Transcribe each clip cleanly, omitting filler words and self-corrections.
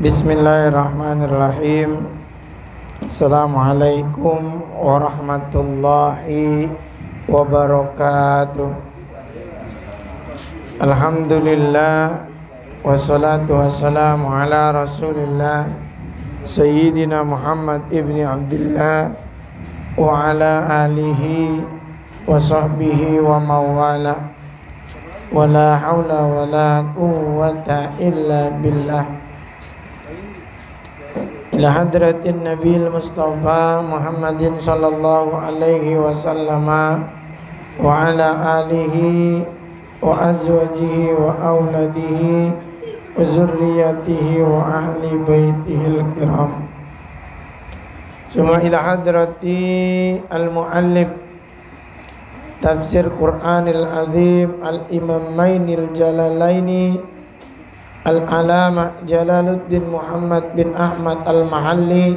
Bismillahirrahmanirrahim. Assalamualaikum warahmatullahi wabarakatuh. Alhamdulillah, wassalatu wassalamu ala rasulillah Sayyidina Muhammad ibni Abdillah wa ala alihi wa sahbihi wa mawala. Wa la hawla wa la quwwata illa billah. Ila hadratin Nabil Mustafa Muhammadin sallallahu alaihi wasallam wa ala alihi wa azwajihi wa auladihi wa zurriyatihi wa ahli baitihil kiram. Suma ila hadrati al-muallif tafsir Qur'anil azim al-imamainil jalalaini Al-Alama Jalaluddin Muhammad bin Ahmad Al-Mahalli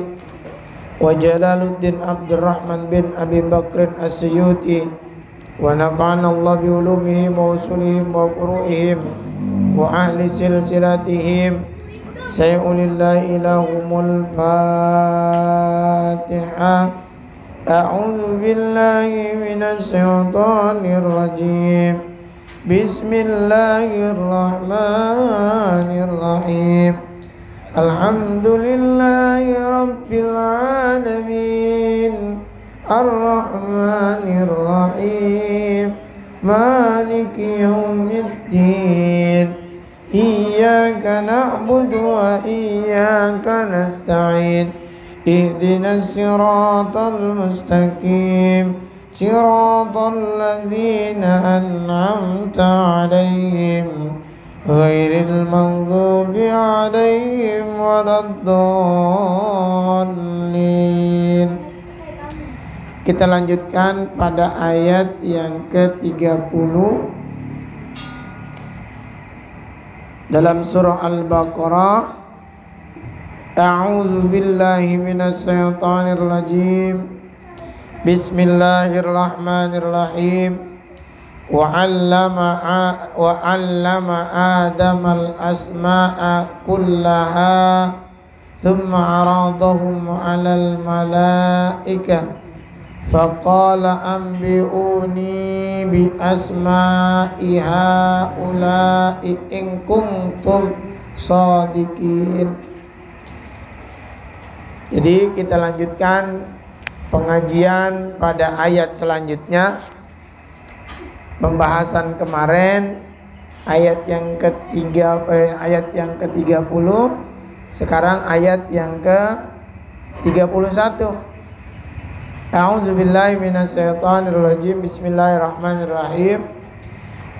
wa Jalaluddin Abdurrahman bin Abi Bakrin As-Suyuti wa nafa'ana Allah bi ulumihim wa usulihim wa furu'ihim wa ahli silsilatihim sayulillahi ilahumul Fatiha. A'udzu billahi minasy syaithanir rajim. Bismillahirrahmanirrahim. Alhamdulillahi rabbil alamin. Ar-Rahmanir-Rahim. Maliki yaumiddin. Iyyaka na'budu wa iyyaka nasta'in. Ihdinas siratal mustaqim. صراط الذين أنعمت عليهم غير المغضوب عليهم ولا الضالين. Kita lanjutkan pada ayat yang ke-30 dalam surah Al-Baqarah. A'udzu billahi minasy syaithanir rajim. Bismillahirrahmanirrahim. Wa 'allama Adama al-asma'a kullaha thumma 'aradahum 'alal malaikah faqala anbi'uni bi asma'i haula'i in kuntum shadiqin. Jadi kita lanjutkan pengajian pada ayat selanjutnya. Pembahasan kemarin ayat yang ayat yang ke-30, sekarang ayat yang ke-31. A'udzubillahi minasyaitonirrajim. Bismillahirrahmanirrahim.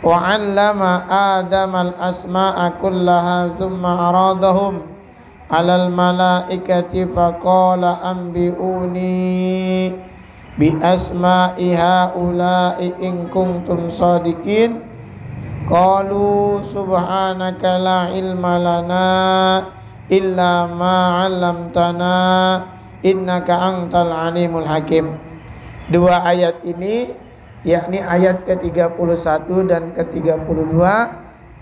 Wa 'allama Adamal asma'a kullaha tsumma aradahum alal malaikati faqala anbi'uni bi asma'i haula'i in kuntum shadiqin qalu subhanaka la ilma lana illa ma 'allamtana innaka antal alimul hakim. Dua ayat ini yakni ayat ke-31 dan ke-32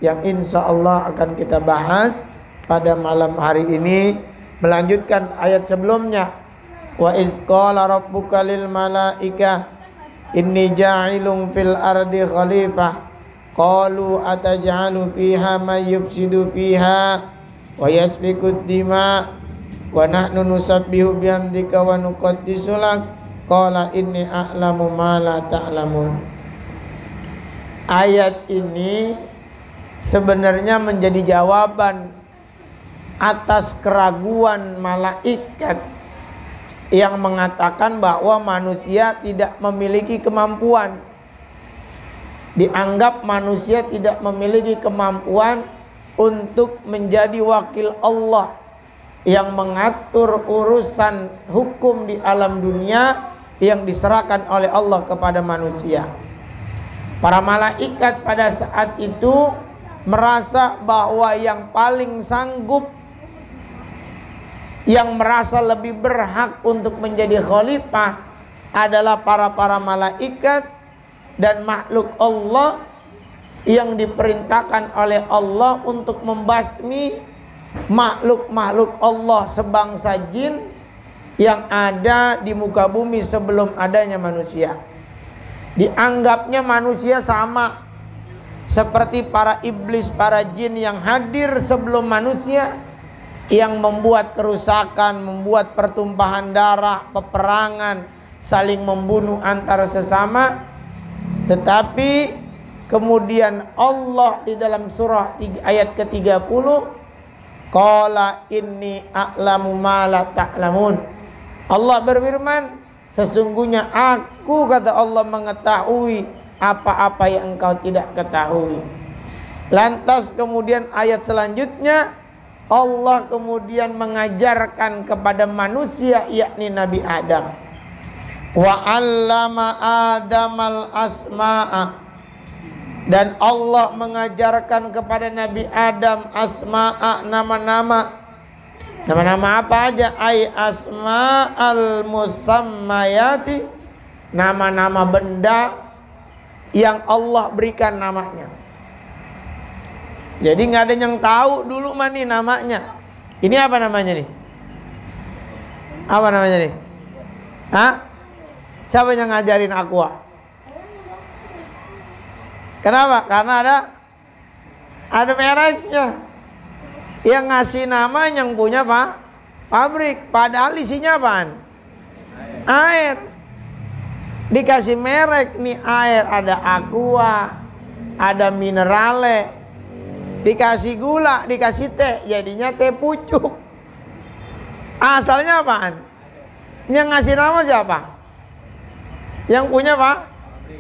yang insyaallah akan kita bahas pada malam hari ini, melanjutkan ayat sebelumnya. Wa iz qala rabbuka lil malaikah inni ja'ilun fil ardi khalifah qalu ataj'alu fiha may yufsidu fiha wa yasfiku dima wa nahnu nusabbihu bihamdika wa nuqaddisu lak qala inni a'lamu ma la ta'lamun. Ayat ini sebenarnya menjadi jawaban atas keraguan malaikat yang mengatakan bahwa manusia tidak memiliki kemampuan. Dianggap manusia tidak memiliki kemampuan untuk menjadi wakil Allah yang mengatur urusan hukum di alam dunia yang diserahkan oleh Allah kepada manusia. Para malaikat pada saat itu merasa bahwa yang paling sanggup, yang merasa lebih berhak untuk menjadi khalifah adalah para malaikat dan makhluk Allah yang diperintahkan oleh Allah untuk membasmi makhluk-makhluk Allah sebangsa jin yang ada di muka bumi sebelum adanya manusia. Dianggapnya manusia sama seperti para iblis, para jin yang hadir sebelum manusia, yang membuat kerusakan, membuat pertumpahan darah, peperangan, saling membunuh antara sesama. Tetapi kemudian Allah di dalam surah ayat ke-30, qala inni a'lamu ma la ta'lamun. Allah berfirman, sesungguhnya aku, kata Allah, mengetahui apa-apa yang engkau tidak ketahui. Lantas kemudian ayat selanjutnya Allah kemudian mengajarkan kepada manusia, yakni Nabi Adam. Wa 'allama Adamal asma'a, dan Allah mengajarkan kepada Nabi Adam asma'a, nama-nama. Nama-nama apa aja? Ai asma'al musammayati, nama-nama benda yang Allah berikan namanya. Jadi nggak ada yang tahu dulu nih namanya. Ini apa namanya nih? Apa namanya nih? Hah? Siapa yang ngajarin aqua? Kenapa? Karena ada mereknya. Yang ngasih nama yang punya pabrik. Padahal isinya apaan? Air. Dikasih merek nih air, ada aqua, ada minerale, dikasih gula, dikasih teh, jadinya teh pucuk. Asalnya apaan? Yang ngasih nama siapa? Yang punya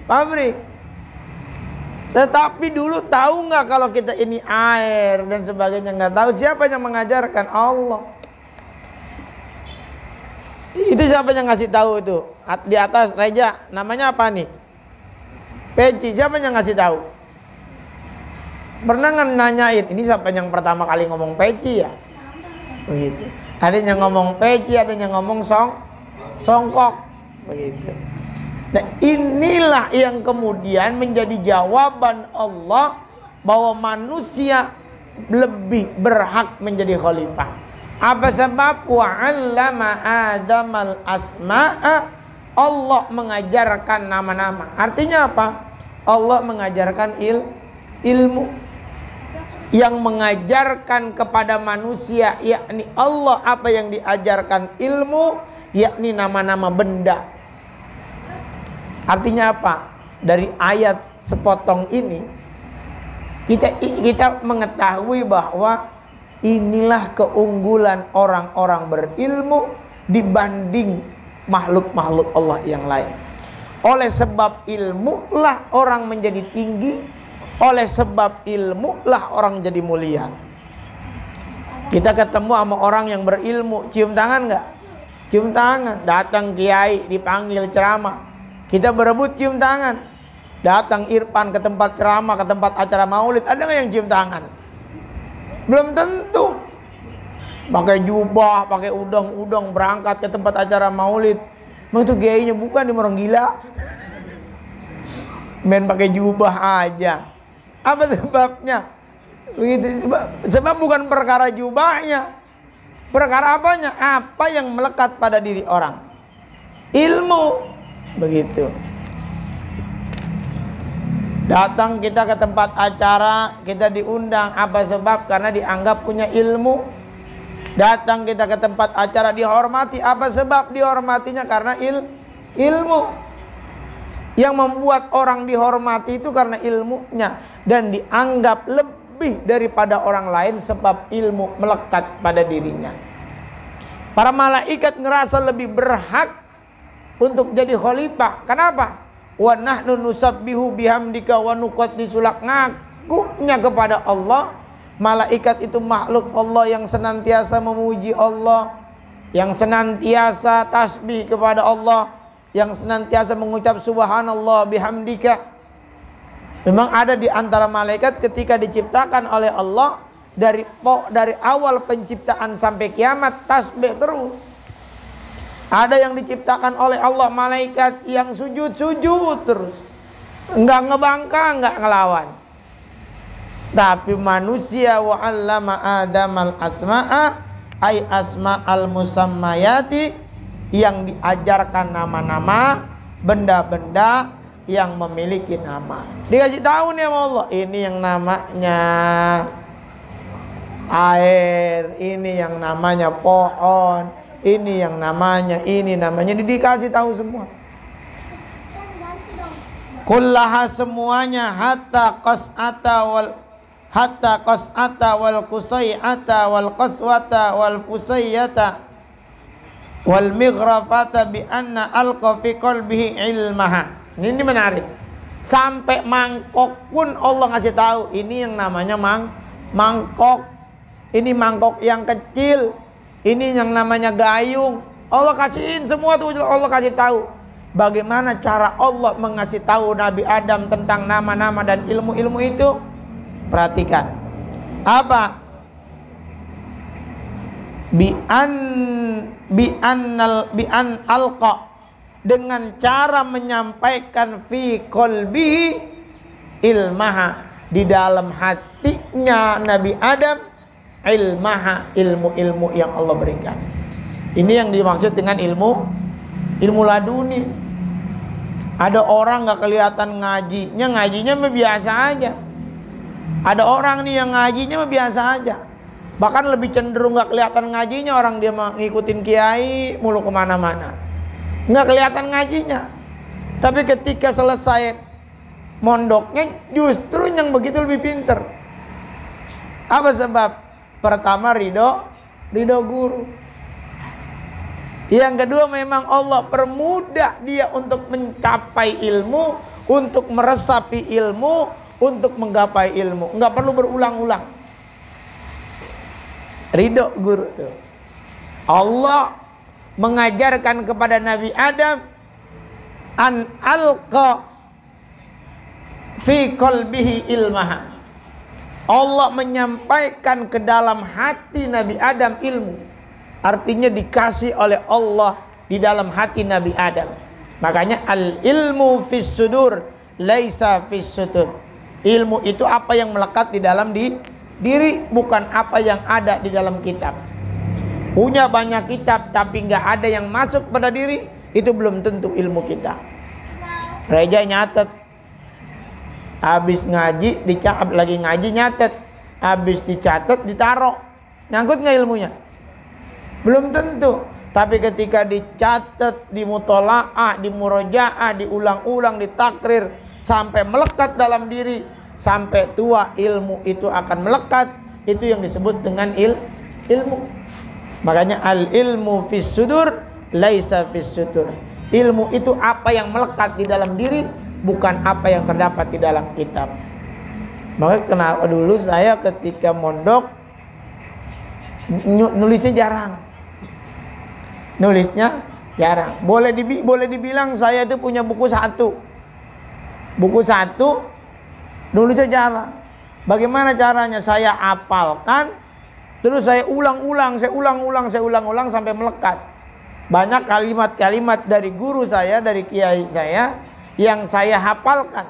pabrik. Tetapi dulu tahu nggak kalau kita ini air dan sebagainya? Nggak tahu. Siapa yang mengajarkan? Allah. Itu siapa yang ngasih tahu itu? Di atas Reja, namanya apa nih? Peci. Siapa yang ngasih tahu? Pernah nggak nanyain? Ini siapa yang pertama kali ngomong peci ya? Begitu. Ada yang ngomong peci, ada yang ngomong songkok. Begitu. Nah, inilah yang kemudian menjadi jawaban Allah bahwa manusia lebih berhak menjadi khalifah. Apa sebab? Wa 'allama Adamal asma'a, Allah mengajarkan nama-nama. Artinya apa? Allah mengajarkan ilmu. Yang mengajarkan kepada manusia, yakni Allah, apa yang diajarkan ilmu, yakni nama-nama benda. Artinya apa? Dari ayat sepotong ini kita mengetahui bahwa inilah keunggulan orang-orang berilmu dibanding makhluk-makhluk Allah yang lain. Oleh sebab ilmu lah orang menjadi tinggi, oleh sebab ilmu lah orang jadi mulia. Kita ketemu sama orang yang berilmu, cium tangan nggak? Cium tangan. Datang kiai dipanggil ceramah, kita berebut cium tangan. Datang Irfan ke tempat ceramah, ke tempat acara maulid, ada nggak yang cium tangan? Belum tentu. Pakai jubah, pakai udang-udang berangkat ke tempat acara maulid. Emang itu gayanya bukan, di orang gila. Main pakai jubah aja. Apa sebabnya? Begitu. Sebab bukan perkara jubahnya. Perkara apanya? Apa yang melekat pada diri orang? Ilmu. Begitu. Datang kita ke tempat acara, kita diundang. Apa sebab? Karena dianggap punya ilmu. Datang kita ke tempat acara dihormati. Apa sebab dihormatinya? Karena ilmu. Yang membuat orang dihormati itu karena ilmunya, dan dianggap lebih daripada orang lain sebab ilmu melekat pada dirinya. Para malaikat ngerasa lebih berhak untuk jadi khalifah. Kenapa? Wa nahnu nusabbihu bihamdika wa nuqaddisu lak, ngakunya kepada Allah. Malaikat itu makhluk Allah yang senantiasa memuji Allah, yang senantiasa tasbih kepada Allah, yang senantiasa mengucap subhanallah bihamdika. Memang ada di antara malaikat ketika diciptakan oleh Allah, dari awal penciptaan sampai kiamat tasbih terus. Ada yang diciptakan oleh Allah malaikat yang sujud terus, enggak ngebangka, enggak ngelawan. Tapi manusia wa 'allama Adamal asma'a ay asma'al musammayati, yang diajarkan nama-nama benda-benda yang memiliki nama. Dikasih tahu nih sama Allah, ini yang namanya air, ini yang namanya pohon, ini yang namanya ini namanya, dikasih tahu semua. Kullaha semuanya, hatta qas'ata wal qusay'ata wal qaswata wal fusayyata wal mighrafata bi anna alqa fi qalbihi ilmaha. Ini menarik. Sampai mangkok pun Allah ngasih tahu, ini yang namanya mangkok. Ini mangkok yang kecil, ini yang namanya gayung. Allah kasihin semua tuh, Allah kasih tahu. Bagaimana cara Allah mengasih tahu Nabi Adam tentang nama-nama dan ilmu-ilmu itu? Perhatikan. Apa? Bi an alqa, dengan cara menyampaikan fi qalbi ilmaha, di dalam hatinya Nabi Adam, ilmaha, ilmu-ilmu yang Allah berikan. Ini yang dimaksud dengan ilmu laduni. Ada orang nggak kelihatan ngajinya biasa aja. Ada orang nih yang ngajinya biasa aja, bahkan lebih cenderung nggak kelihatan ngajinya, orang dia ngikutin kiai mulu kemana-mana, nggak kelihatan ngajinya. Tapi ketika selesai mondoknya, justru yang begitu lebih pinter. Apa sebab? Pertama, ridho guru. Yang kedua, memang Allah permudah dia untuk mencapai ilmu, untuk meresapi ilmu, untuk menggapai ilmu. Nggak perlu berulang-ulang. Ridho guru tuh. Allah mengajarkan kepada Nabi Adam an alqa fi qalbihi ilmaha. Allah menyampaikan ke dalam hati Nabi Adam ilmu. Artinya dikasih oleh Allah di dalam hati Nabi Adam. Makanya al ilmu fis sudur laisa fis sutur. Ilmu itu apa yang melekat di dalam diri, bukan apa yang ada di dalam kitab. Punya banyak kitab tapi nggak ada yang masuk pada diri, itu belum tentu ilmu kita. Reja nyatet, habis ngaji dicatat, lagi ngaji nyatet, habis dicatat ditaruh, nyangkut nggak ilmunya? Belum tentu. Tapi ketika dicatat, dimutola'ah, dimurajaah, diulang-ulang, ditakrir, sampai melekat dalam diri, sampai tua ilmu itu akan melekat. Itu yang disebut dengan ilmu. Makanya al ilmu fis sudur laisa fis sutur. Ilmu itu apa yang melekat di dalam diri, bukan apa yang terdapat di dalam kitab. Maka kenapa dulu saya ketika mondok nulisnya jarang. Boleh dibilang saya itu punya buku satu nulisnya jarang. Bagaimana caranya? Saya hafalkan, terus saya ulang-ulang sampai melekat. Banyak kalimat-kalimat dari guru saya, dari kiai saya, yang saya hafalkan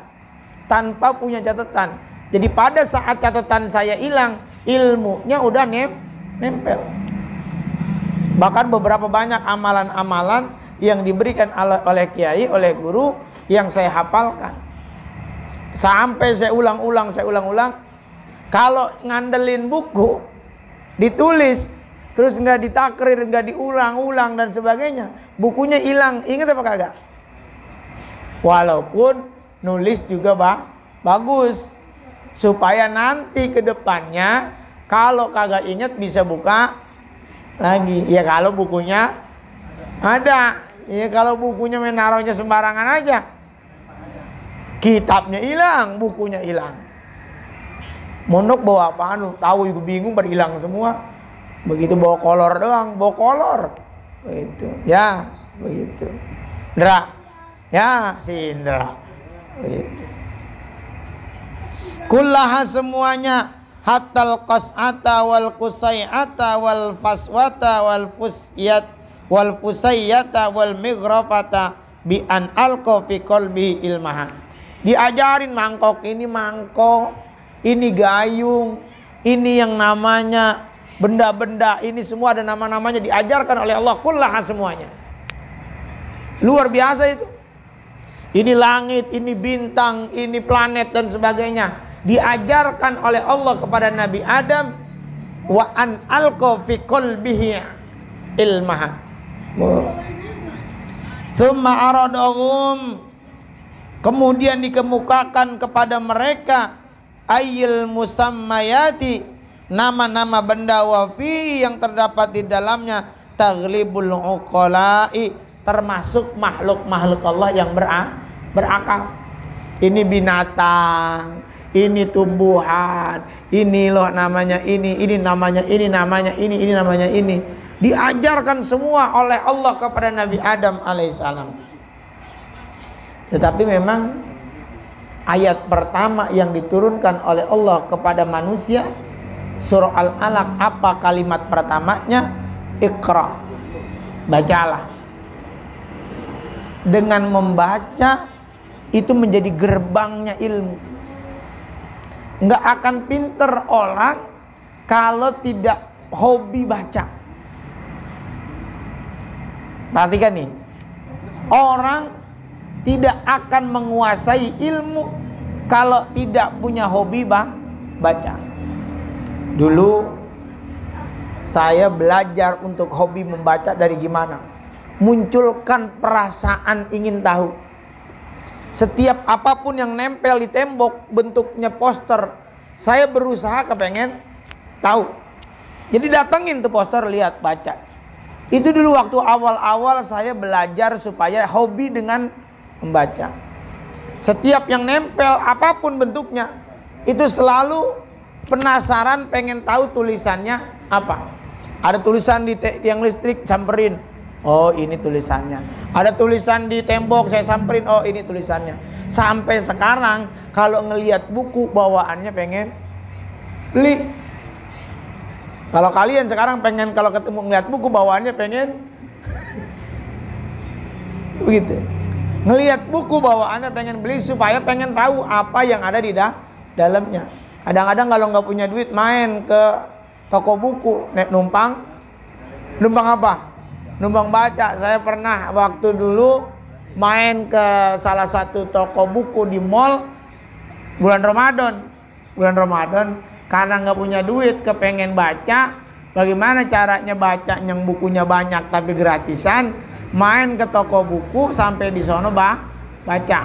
tanpa punya catatan. Jadi pada saat catatan saya hilang, ilmunya udah nempel. Bahkan beberapa banyak amalan-amalan yang diberikan oleh kiai, oleh guru, yang saya hafalkan. Sampai saya ulang-ulang. Kalau ngandelin buku, ditulis, terus nggak ditakrir, nggak diulang-ulang dan sebagainya, bukunya hilang. Ingat apa kagak? Walaupun nulis juga bagus, supaya nanti ke depannya kalau kagak ingat bisa buka lagi. Ya kalau bukunya ada. Ya kalau bukunya menaruhnya sembarangan aja, kitabnya hilang, bukunya hilang. Mondok bawa apaan? Tahu juga bingung, berhilang semua. Begitu bawa kolor doang, begitu. Ya, begitu. Indra. Ya, si Indra. Begitu. Kullaha semuanya, hatal qas'ata wal qusay'ata wal faswata wal fusayyata wal mighrafata bi an alqa fi qalbi ilmaha. Diajarin mangkok ini mangkok, ini gayung, ini yang namanya benda-benda, ini semua ada nama-namanya, diajarkan oleh Allah kullaha semuanya. Luar biasa itu. Ini langit, ini bintang, ini planet dan sebagainya. Diajarkan oleh Allah kepada Nabi Adam. Wa an alqa fi qalbihi ilmaha. Tsumma aradahum, kemudian dikemukakan kepada mereka ayil musammayati, nama-nama benda wafi yang terdapat di dalamnya taghlibul uqala'i, termasuk makhluk-makhluk Allah yang berakal. Ini binatang, ini tumbuhan, ini loh namanya ini namanya ini namanya ini namanya ini. Diajarkan semua oleh Allah kepada Nabi Adam alaihissalam. Tetapi memang ayat pertama yang diturunkan oleh Allah kepada manusia, surah Al-Alaq, apa kalimat pertamanya? Iqra, bacalah. Dengan membaca itu menjadi gerbangnya ilmu. Nggak akan pinter orang kalau tidak hobi baca. Perhatikan nih, orang tidak akan menguasai ilmu kalau tidak punya hobi baca. Dulu saya belajar untuk hobi membaca dari gimana? Munculkan perasaan ingin tahu. Setiap apapun yang nempel di tembok bentuknya poster, saya berusaha kepengen tahu. Jadi datengin tuh poster, lihat, baca. Itu dulu waktu awal-awal saya belajar supaya hobi dengan membaca. Setiap yang nempel apapun bentuknya, itu selalu penasaran, pengen tahu tulisannya apa. Ada tulisan di tiang listrik, samperin, oh ini tulisannya. Ada tulisan di tembok, saya samperin, oh ini tulisannya. Sampai sekarang kalau ngelihat buku bawaannya pengen beli. Kalau kalian sekarang pengen, kalau ketemu ngelihat buku bawaannya pengen begitu. Ngelihat buku bawaannya pengen beli supaya pengen tahu apa yang ada di dalamnya. Kadang-kadang kalau nggak punya duit main ke toko buku, numpang apa? Numpang baca. Saya pernah waktu dulu main ke salah satu toko buku di mall bulan Ramadan. Karena nggak punya duit, kepengen baca, bagaimana caranya baca yang bukunya banyak tapi gratisan? Main ke toko buku sampai di sono baca.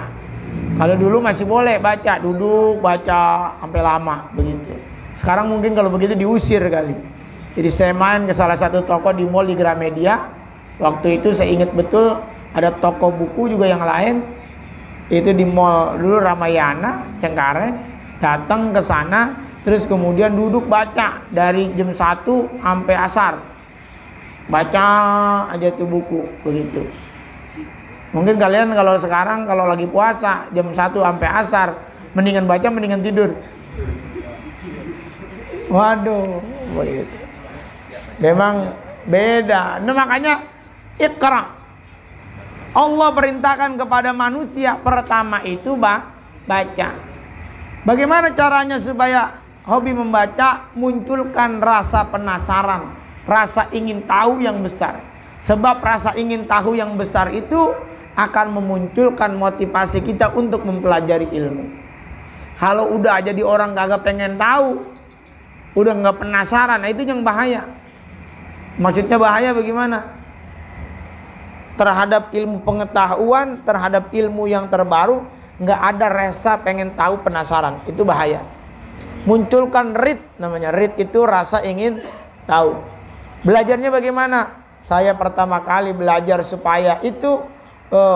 Kalau dulu masih boleh baca, duduk baca sampai lama begitu. Sekarang mungkin kalau begitu diusir kali. Jadi saya main ke salah satu toko di mall di Gramedia. Waktu itu saya ingat betul ada toko buku juga yang lain. Itu di mall dulu Ramayana, Cengkareng. Datang ke sana. Terus kemudian duduk baca dari jam 1 sampai asar. Baca aja tuh buku begitu. Mungkin kalian kalau sekarang kalau lagi puasa jam 1 sampai asar, mendingan baca mendingan tidur. Waduh, begitu. Memang beda. Nah, makanya Iqra. Allah perintahkan kepada manusia pertama itu baca. Bagaimana caranya supaya hobi membaca? Munculkan rasa penasaran, rasa ingin tahu yang besar. Sebab rasa ingin tahu yang besar itu akan memunculkan motivasi kita untuk mempelajari ilmu. Kalau udah jadi orang kagak pengen tahu, udah nggak penasaran, nah itu yang bahaya. Maksudnya bahaya bagaimana? Terhadap ilmu pengetahuan, terhadap ilmu yang terbaru, nggak ada rasa pengen tahu, penasaran, itu bahaya. Munculkan rid, namanya rid itu rasa ingin tahu. Belajarnya bagaimana? Saya pertama kali belajar supaya itu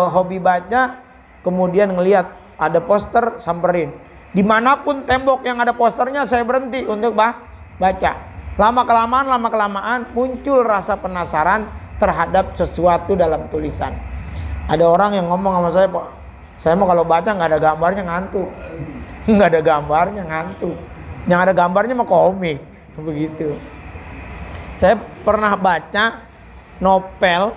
hobi baca, kemudian ngelihat ada poster, samperin. Dimanapun tembok yang ada posternya saya berhenti untuk baca. Lama kelamaan muncul rasa penasaran terhadap sesuatu dalam tulisan. Ada orang yang ngomong sama saya, Pak, saya mau kalau baca nggak ada gambarnya ngantuk. Nggak ada gambarnya ngantuk. Yang ada gambarnya mah komik, begitu. Saya pernah baca novel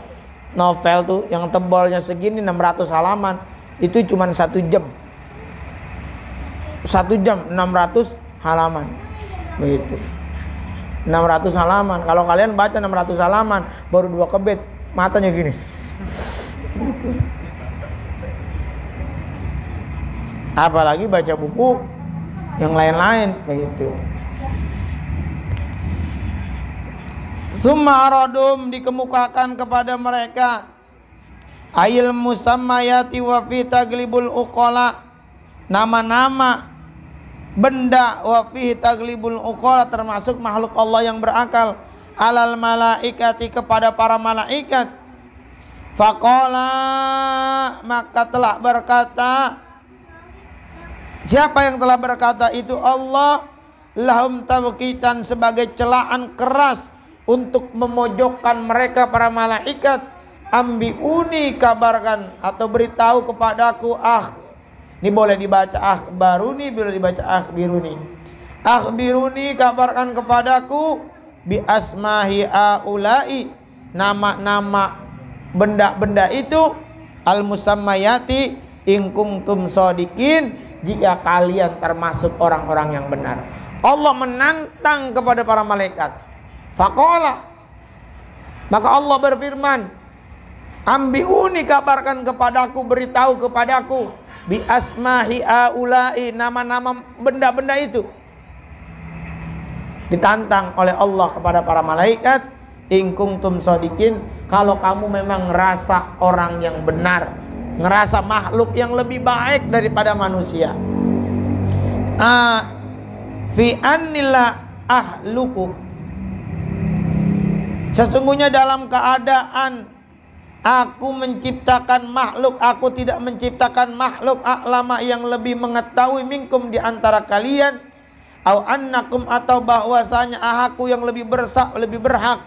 tuh yang tebalnya segini 600 halaman, itu cuma 1 jam. 1 jam 600 halaman. Begitu. 600 halaman. Kalau kalian baca 600 halaman baru 2 kebet, matanya gini. Gitu. Apalagi baca buku yang lain-lain begitu. Summa aradum, dikemukakan kepada mereka ayil musammayati wa fi taglibul uqala, nama-nama benda wa fi taglibul uqala, termasuk makhluk Allah yang berakal, alal malaikati, kepada para malaikat. Faqala, maka telah berkata, siapa yang telah berkata itu? Allah. Lahum tawqitan, sebagai celaan keras untuk memojokkan mereka para malaikat. Ambiuni, kabarkan atau beritahu kepadaku. Ini boleh dibaca akhbaruni, boleh dibaca akhbiruni. Akhbiruni, kabarkan kepadaku, bi asmahi aulai, nama-nama benda-benda itu, al musammayati, in kuntum shodiqin, jika kalian termasuk orang-orang yang benar. Allah menantang kepada para malaikat. Faqala, maka Allah berfirman, ambiuni, kabarkan kepadaku, beritahu kepadaku, bi asmahi aulai, nama-nama benda-benda itu. Ditantang oleh Allah kepada para malaikat, in kuntum shodiqin, kalau kamu memang ngerasa orang yang benar, ngerasa makhluk yang lebih baik daripada manusia. Fi annila ahluku, sesungguhnya dalam keadaan aku menciptakan makhluk, aku tidak menciptakan makhluk, a'lama, yang lebih mengetahui, minkum, di antara kalian, au annakum, atau bahwasanya aku yang lebih berhak,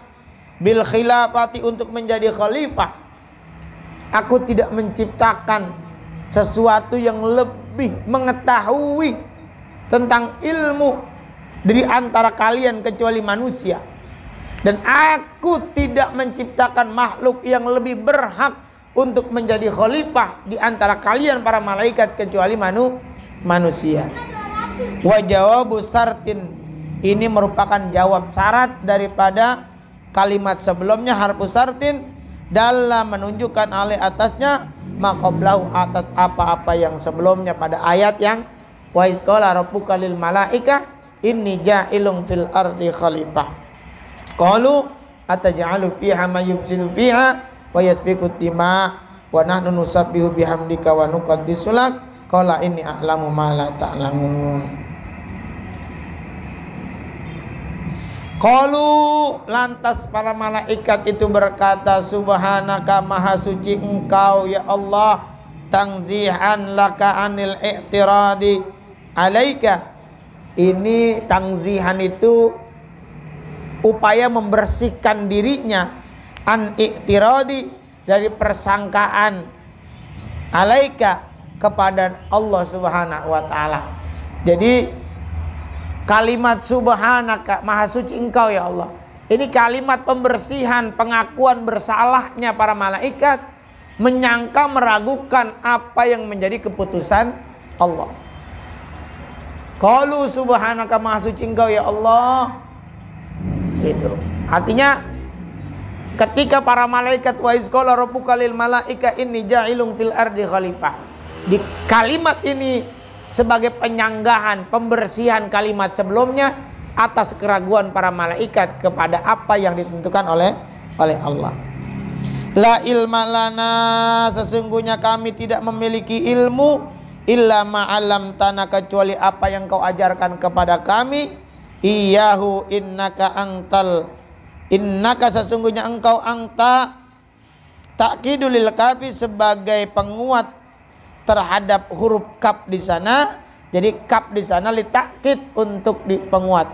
bil khilafati, untuk menjadi khalifah. Aku tidak menciptakan sesuatu yang lebih mengetahui tentang ilmu dari antara kalian kecuali manusia. Dan aku tidak menciptakan makhluk yang lebih berhak untuk menjadi khalifah di antara kalian para malaikat kecuali manusia. Wa jawabu sartin, ini merupakan jawab syarat daripada kalimat sebelumnya, harfu sartin, dalam menunjukkan alih atasnya, maqablahu, atas apa-apa yang sebelumnya pada ayat yang wa isqala rabbuka lil malaika inni ja'ilun fil ardi khalifah. Qalu ataj'alu fiha may yufsidu fiha wa yasfiku dima wa nahnu nusabbihu bihamdika wa nuqaddisu lak, qala inni a'lamu ma la ta'lamun. Qalu, lantas para malaikat itu berkata, subhanaka, maha suci engkau ya Allah, tangzihan laka anil i'tiradi alaika. Ini tangzihan itu upaya membersihkan dirinya, an i'tiradi, dari persangkaan, alaika, kepada Allah Subhanahu wa taala. Jadi kalimat subhanaka, maha suci engkau ya Allah, ini kalimat pembersihan, pengakuan bersalahnya para malaikat, menyangka, meragukan apa yang menjadi keputusan Allah. Qalu subhanaka, maha suci engkau ya Allah. Gitu. Artinya ketika para malaikat wa izqala rabbuka lil malaika inni ja'ilun fil ardi khalifah, di kalimat ini sebagai penyanggahan, pembersihan kalimat sebelumnya atas keraguan para malaikat kepada apa yang ditentukan oleh Allah. La ilma lana, sesungguhnya kami tidak memiliki ilmu, illa ma'alam tanah, kecuali apa yang kau ajarkan kepada kami. Iyahu innaka, sesungguhnya engkau, angta ta'kidul lil kafi, sebagai penguat terhadap huruf kaf di sana. Jadi kaf di sana litakid, untuk penguat.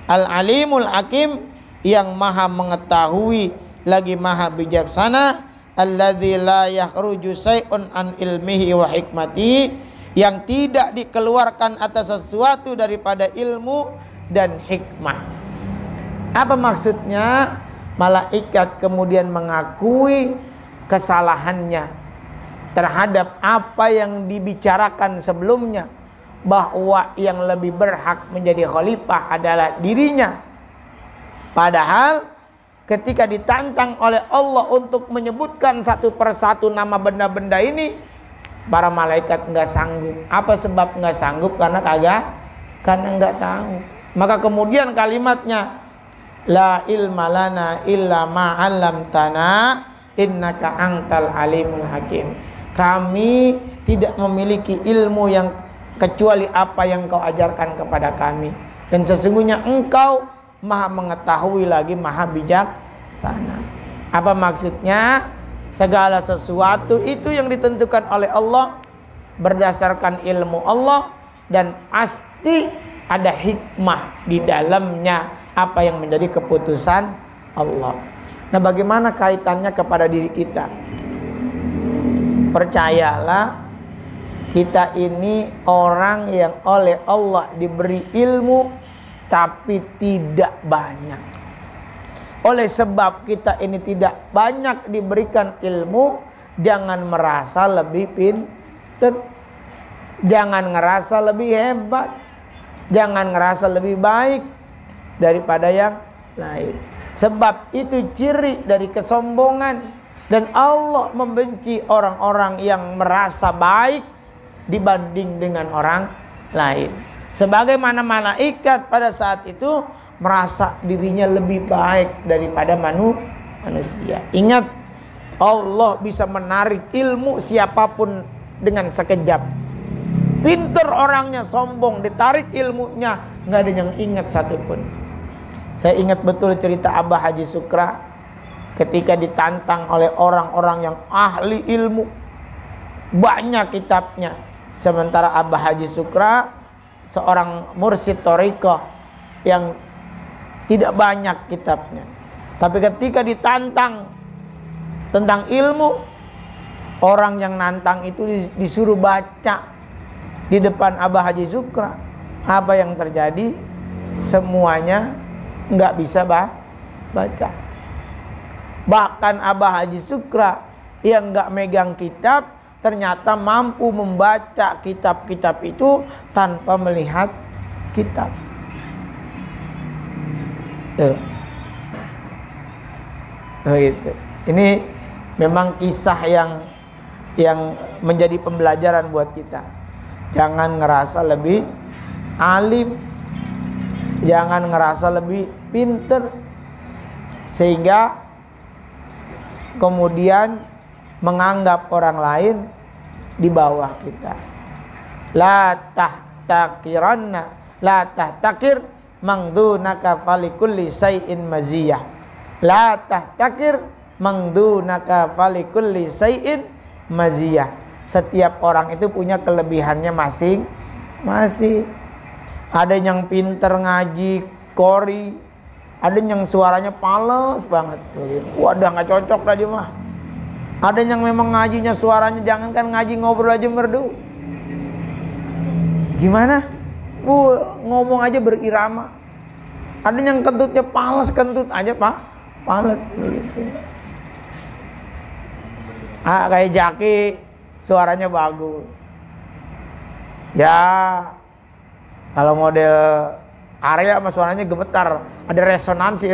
Al alimul hakim, yang maha mengetahui lagi maha bijaksana. Alladzi la yakhruju syai'un an ilmihi wa hikmati, yang tidak dikeluarkan atas sesuatu daripada ilmu dan hikmah. Apa maksudnya? Malaikat kemudian mengakui kesalahannya terhadap apa yang dibicarakan sebelumnya, bahwa yang lebih berhak menjadi khalifah adalah dirinya. Padahal ketika ditantang oleh Allah untuk menyebutkan satu persatu nama benda-benda ini, para malaikat nggak sanggup. Apa sebab nggak sanggup? Karena nggak tahu. Maka kemudian kalimatnya, la ilma lana illa ma 'allamtana innaka antal alimul hakim. Kami tidak memiliki ilmu yang kecuali apa yang kau ajarkan kepada kami, dan sesungguhnya engkau maha mengetahui lagi maha bijaksana. Apa maksudnya? Segala sesuatu itu yang ditentukan oleh Allah berdasarkan ilmu Allah, dan pasti ada hikmah di dalamnya apa yang menjadi keputusan Allah. Nah, bagaimana kaitannya kepada diri kita? Percayalah, kita ini orang yang oleh Allah diberi ilmu tapi tidak banyak. Oleh sebab kita ini tidak banyak diberikan ilmu, jangan merasa lebih pintar, jangan ngerasa lebih hebat, jangan ngerasa lebih baik daripada yang lain. Sebab itu ciri dari kesombongan. Dan Allah membenci orang-orang yang merasa baik dibanding dengan orang lain. Sebagaimana malaikat pada saat itu merasa dirinya lebih baik daripada manusia. Ingat, Allah bisa menarik ilmu siapapun dengan sekejap. Pinter orangnya, sombong, ditarik ilmunya, nggak ada yang ingat satupun. Saya ingat betul cerita Abah Haji Sukra ketika ditantang oleh orang-orang yang ahli ilmu, banyak kitabnya. Sementara Abah Haji Sukra seorang mursyid thariqah yang tidak banyak kitabnya. Tapi ketika ditantang tentang ilmu, orang yang nantang itu disuruh baca di depan Abah Haji Sukra. Apa yang terjadi? Semuanya nggak bisa baca. Bahkan Abah Haji Sukra yang nggak megang kitab ternyata mampu membaca kitab-kitab itu tanpa melihat kitab. Begitu. Ini memang kisah yang menjadi pembelajaran buat kita. Jangan ngerasa lebih alim, jangan ngerasa lebih pinter, sehingga kemudian menganggap orang lain di bawah kita. La tahtakiranna, la tahtakir mangdunaka falikulli syai'in maziyah. La tahtakir mangdunaka falikulli syai'in maziyah. Setiap orang itu punya kelebihannya masing-masing. Ada yang pinter ngaji qori, ada yang suaranya pales banget. Wadah, nggak cocok tadi mah. Ada yang memang ngajinya suaranya jangankan ngaji, ngobrol aja merdu. Gimana? Ngomong aja berirama. Ada yang kentutnya pales, kentut aja pak, pales begitu. Kayak Jaki suaranya bagus. Ya, kalau model Arya sama suaranya gemetar, ada resonansi,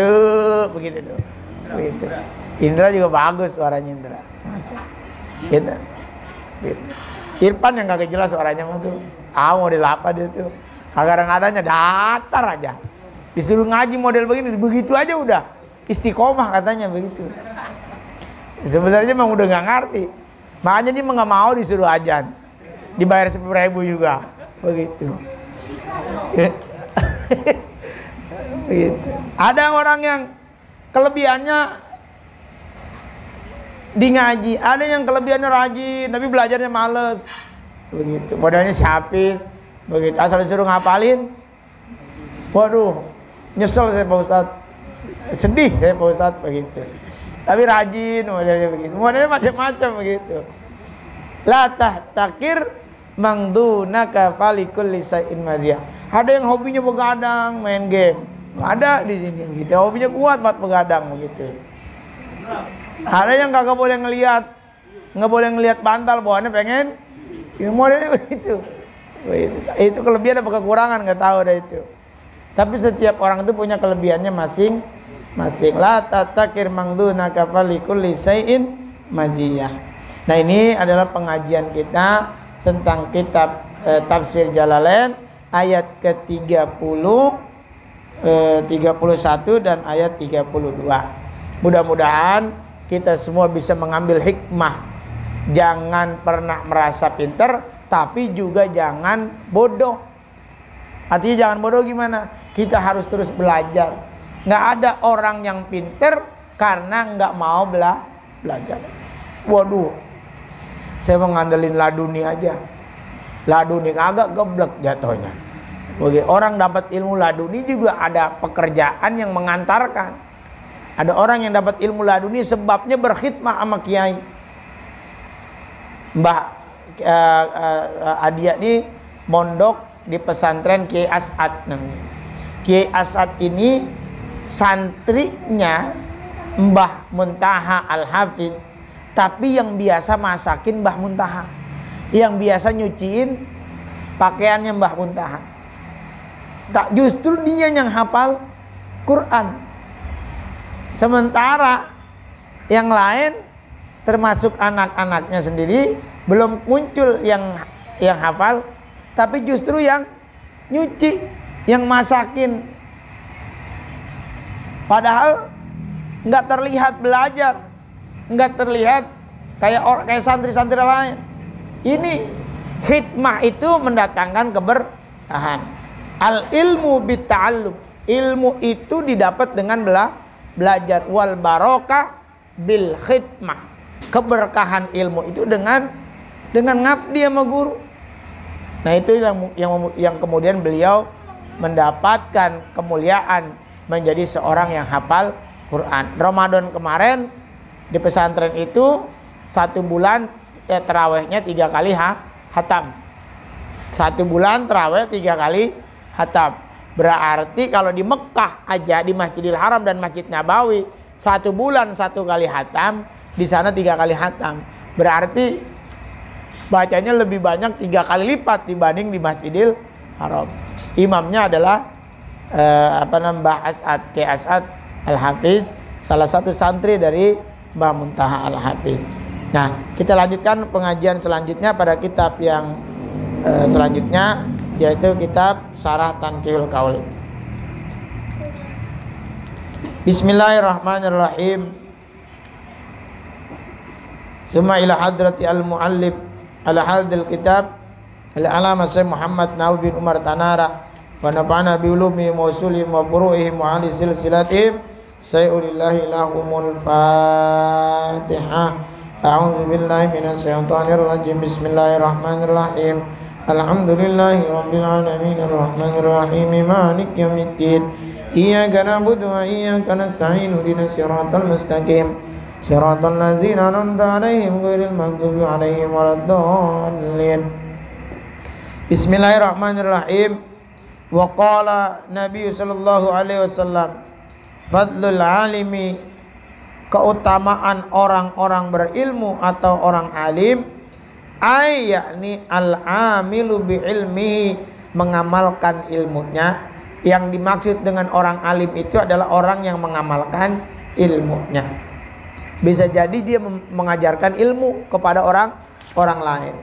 begitu tuh. Begitu. Indra juga bagus suaranya Indra. Gitu. Gitu. Irfan yang kagak jelas suaranya mah tuh. Model apa dia tuh? Kadang-kadangnya datar aja. Disuruh ngaji model begini, begitu aja udah istiqomah katanya begitu. Sebenarnya emang udah nggak ngerti. Makanya dia nggak mau disuruh ajan. Dibayar 10.000 juga. Begitu. Begitu. Ada orang yang kelebihannya di ngaji, ada yang kelebihannya rajin tapi belajarnya males. Begitu. Modelnya syapis. Begitu. Asal disuruh ngapalin, waduh, nyesel saya Pak Ustadz. Sedih saya Pak Ustadz begitu. Tapi rajin modelnya begitu. Modelnya macam-macam begitu. La tahtakir mangdunaka falikulli syai'in maziyah. Ada yang hobinya begadang, main game. Ada di sini begitu. Hobinya kuat buat begadang begitu. Ada yang kagak boleh ngelihat, nggak boleh ngelihat bantal, bawaannya pengen. Ini modelnya begitu. Itu kelebihan apa kekurangan nggak tahu dah itu. Tapi setiap orang itu punya kelebihannya masing-masing. La tatakir mangdunaka falikulli syai'in maziyah. Nah, ini adalah pengajian kita tentang kitab Tafsir Jalalain ayat ke-30, 31 dan ayat 32. Mudah-mudahan kita semua bisa mengambil hikmah. Jangan pernah merasa pintar, tapi juga jangan bodoh. Artinya jangan bodoh gimana? Kita harus terus belajar. Nggak ada orang yang pintar karena nggak mau belajar. Waduh, saya mengandelin laduni aja. Laduni agak geblek jatuhnya. Bagi orang dapat ilmu laduni juga ada pekerjaan yang mengantarkan. Ada orang yang dapat ilmu laduni sebabnya berkhidmah sama kiai. Mbah Adia ini mondok di pesantren Kiai As'ad. Kiai As'ad ini santrinya Mbah Muntaha Al-Hafiz, tapi yang biasa masakin Mbah Muntaha, yang biasa nyuciin pakaiannya Mbah Muntaha. Tak, justru dia yang hafal Quran, sementara yang lain termasuk anak-anaknya sendiri belum muncul yang hafal, tapi justru yang nyuci, yang masakin. Padahal nggak terlihat belajar, nggak terlihat kayak santri-santri lain. Ini khidmah itu mendatangkan keberkahan. Al ilmu bitta'allum, ilmu itu didapat dengan belajar. Wal barokah bil khidmah, keberkahan ilmu itu dengan ngabdi sama guru. Nah, itu yang kemudian beliau mendapatkan kemuliaan menjadi seorang yang hafal Quran. Ramadan kemarin di pesantren itu 1 bulan terawihnya 3 kali hatam. 1 bulan terawih 3 kali hatam. Berarti kalau di Mekah aja, di Masjidil Haram dan Masjid Nabawi 1 bulan 1 kali hatam, di sana 3 kali hatam. Berarti bacanya lebih banyak 3 kali lipat dibanding di Masjidil Haram. Imamnya adalah Mbah As'ad, Kiai As'ad Al-Hafiz, salah satu santri dari Mbah Muntaha Al-Hafiz. Nah, kita lanjutkan pengajian selanjutnya pada kitab yang selanjutnya, yaitu kitab Syarah Tanqihul Qaul. Bismillahirrahmanirrahim. Summa ila hadrati al-muallif ala hadzal kitab al-alama Syekh Muhammad Nawawi bin Umar Tanara wa nafa'ana bi ulumi mausulihim wa furu'ihim wa ali silsilatihim. Sayyulillahi lahumul Fatihah. A'udzu billahi minasy syaithanir rajim. Bismillahirrahmanirrahim. Alhamdulillahi rabbil alamin arrahmanir rahim maliki yaumiddin. Iyyaka na'budu wa iyyaka nasta'in ihdinas siratal mustaqim. Siratal ladzina an'amta 'alaihim ghairil maghdubi 'alaihim waladdallin. Bismillahirrahmanirrahim. Wa qala Nabi sallallahu alaihi wasallam, fadlul alimi, keutamaan orang-orang berilmu atau orang alim, yakni al-amilu bi ilmihi, mengamalkan ilmunya. Yang dimaksud dengan orang alim itu adalah orang yang mengamalkan ilmunya. Bisa jadi dia mengajarkan ilmu kepada orang lain.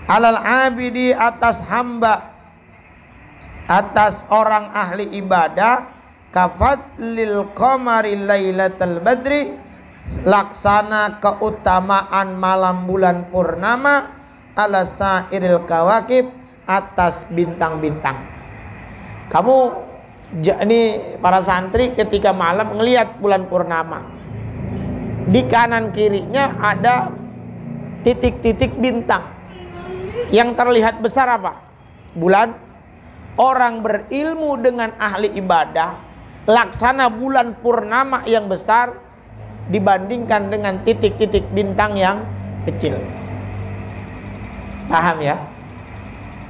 Alal abidi, atas hamba, atas orang ahli ibadah, kafatlil qamari lailatul badri, laksana keutamaan malam bulan purnama, ala sairil kawakib, atas bintang-bintang. Kamu ini para santri ketika malam ngelihat bulan purnama, di kanan kirinya ada titik-titik bintang. Yang terlihat besar apa? Bulan. Orang berilmu dengan ahli ibadah, laksana bulan purnama yang besar dibandingkan dengan titik-titik bintang yang kecil. Paham ya?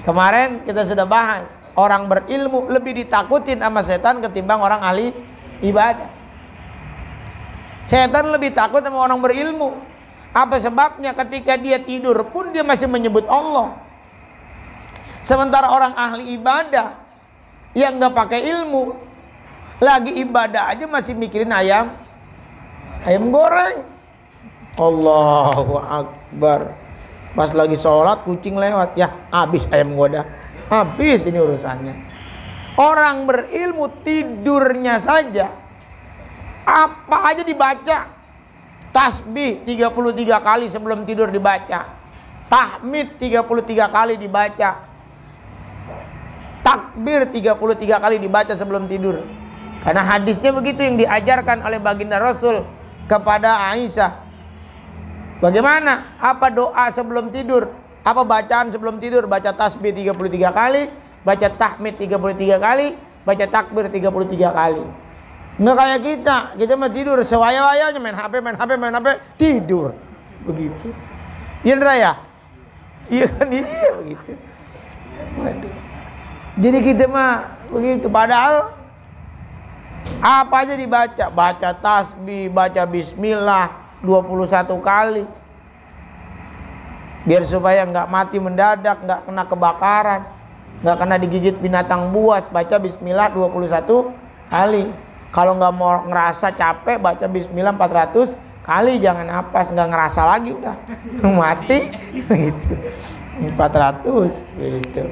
Kemarin kita sudah bahas, orang berilmu lebih ditakutin sama setan ketimbang orang ahli ibadah. Setan lebih takut sama orang berilmu. Apa sebabnya? Ketika dia tidur pun dia masih menyebut Allah. Sementara orang ahli ibadah yang nggak pakai ilmu, lagi ibadah aja masih mikirin ayam goreng. Allahu Akbar. Pas lagi sholat kucing lewat, ya habis ayam gua dah. Habis ini urusannya. Orang berilmu tidurnya saja apa aja dibaca. Tasbih 33 kali sebelum tidur dibaca. Tahmid 33 kali dibaca. Takbir 33 kali dibaca sebelum tidur. Karena hadisnya begitu yang diajarkan oleh baginda Rasul kepada Aisyah. Bagaimana? Apa doa sebelum tidur? Apa bacaan sebelum tidur? Baca tasbih 33 kali, baca tahmid 33 kali, baca takbir 33 kali. Nggak kayak kita mah tidur sewaya-wayanya, main HP, tidur. Begitu. Iya ya? Iya kan, iya begitu. Waduh. Jadi kita mah begitu, padahal apa aja dibaca, baca tasbih, baca bismillah 21 kali. Biar supaya nggak mati mendadak, nggak kena kebakaran, nggak kena digigit binatang buas, baca bismillah 21 kali. Kalau nggak mau ngerasa capek, baca bismillah 400 kali, jangan napas, nggak ngerasa lagi udah mati gitu. 400 gitu.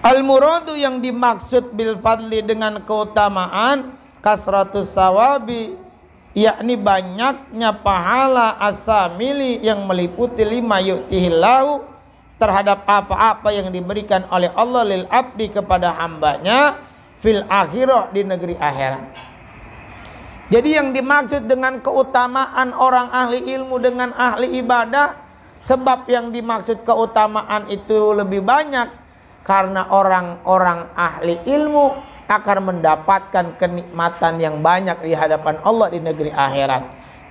Al-muradu yang dimaksud bil fadli dengan keutamaan kasratus sawabi, yakni banyaknya pahala asamili yang meliputi lima yu'tihillahu, terhadap apa-apa yang diberikan oleh Allah lil abdi kepada hambanya fil akhirah, di negeri akhirat. Jadi yang dimaksud dengan keutamaan orang ahli ilmu dengan ahli ibadah, sebab yang dimaksud keutamaan itu lebih banyak karena orang-orang ahli ilmu akan mendapatkan kenikmatan yang banyak di hadapan Allah di negeri akhirat.